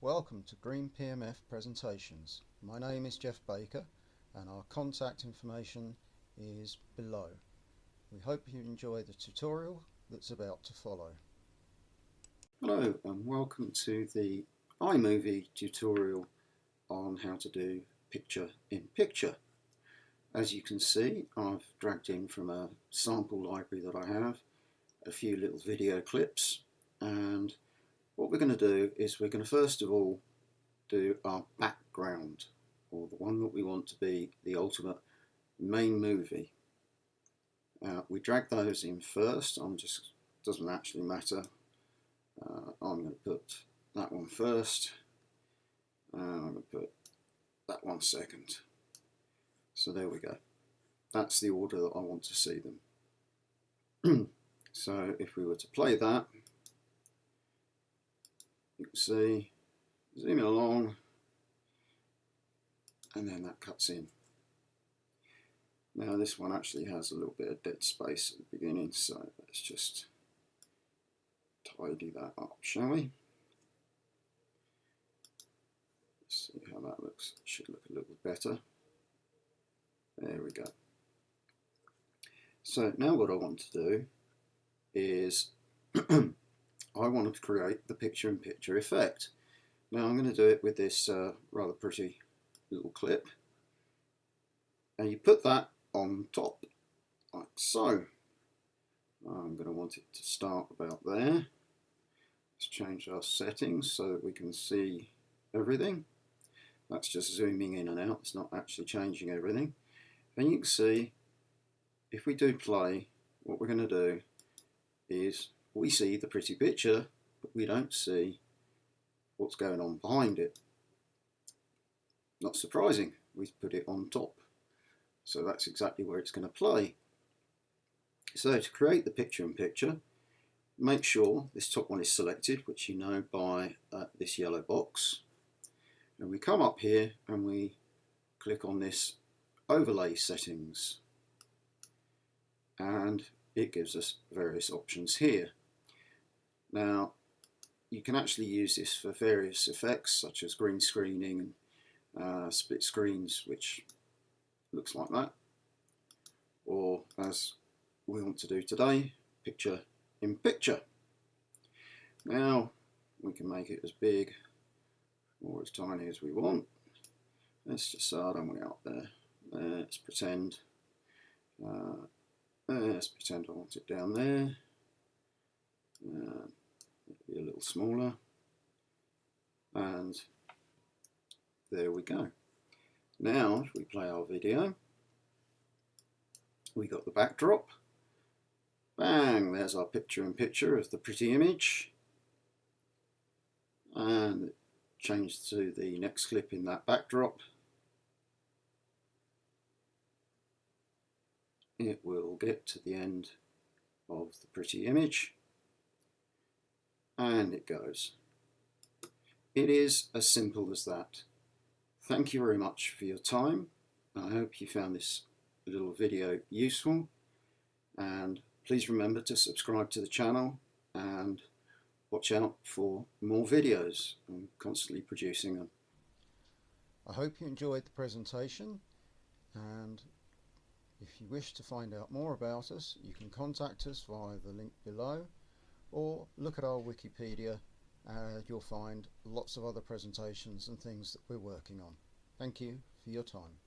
Welcome to Green PMF Presentations. My name is Jeff Baker and our contact information is below. We hope you enjoy the tutorial that's about to follow. Hello and welcome to the iMovie tutorial on how to do picture in picture. As you can see, I've dragged in from a sample library that I have a few little video clips, and what we're going to do is we're going to first of all do our background, or the one that we want to be the ultimate main movie. We drag those in first. Doesn't actually matter. I'm going to put that one first, and I'm going to put that one second. So there we go. That's the order that I want to see them. So if we were to play that, you can see, zooming along, and then that cuts in. Now this one actually has a little bit of dead space at the beginning, so let's just tidy that up, shall we? Let's see how that looks. It should look a little better. There we go. So now what I want to do is I want to create the picture-in-picture effect. Now I'm going to do it with this rather pretty little clip, and you put that on top like so. I'm going to want it to start about there. Let's change our settings so that we can see everything. That's just zooming in and out, it's not actually changing everything. And you can see, if we do play, what we're going to do is we see the pretty picture, but we don't see what's going on behind it. Not surprising, we've put it on top. So that's exactly where it's going to play. So to create the picture-in-picture, make sure this top one is selected, which you know by this yellow box. And we come up here and we click on this overlay settings. And it gives us various options here. Now, you can actually use this for various effects, such as green screening and split screens, which looks like that. Or, as we want to do today, picture in picture. Now, we can make it as big or as tiny as we want. Let's just start on way out there. Let's pretend I want it down there. It'll be a little smaller. And there we go. Now, if we play our video, we got the backdrop. Bang, there's our picture-in-picture of the pretty image. And change to the next clip in that backdrop. It will get to the end of the pretty image, and it goes. It is as simple as that. Thank you very much for your time. I hope you found this little video useful, and please remember to subscribe to the channel and watch out for more videos. I'm constantly producing them. I hope you enjoyed the presentation, and if you wish to find out more about us, you can contact us via the link below, or look at our Wikipedia. You'll find lots of other presentations and things that we're working on. Thank you for your time.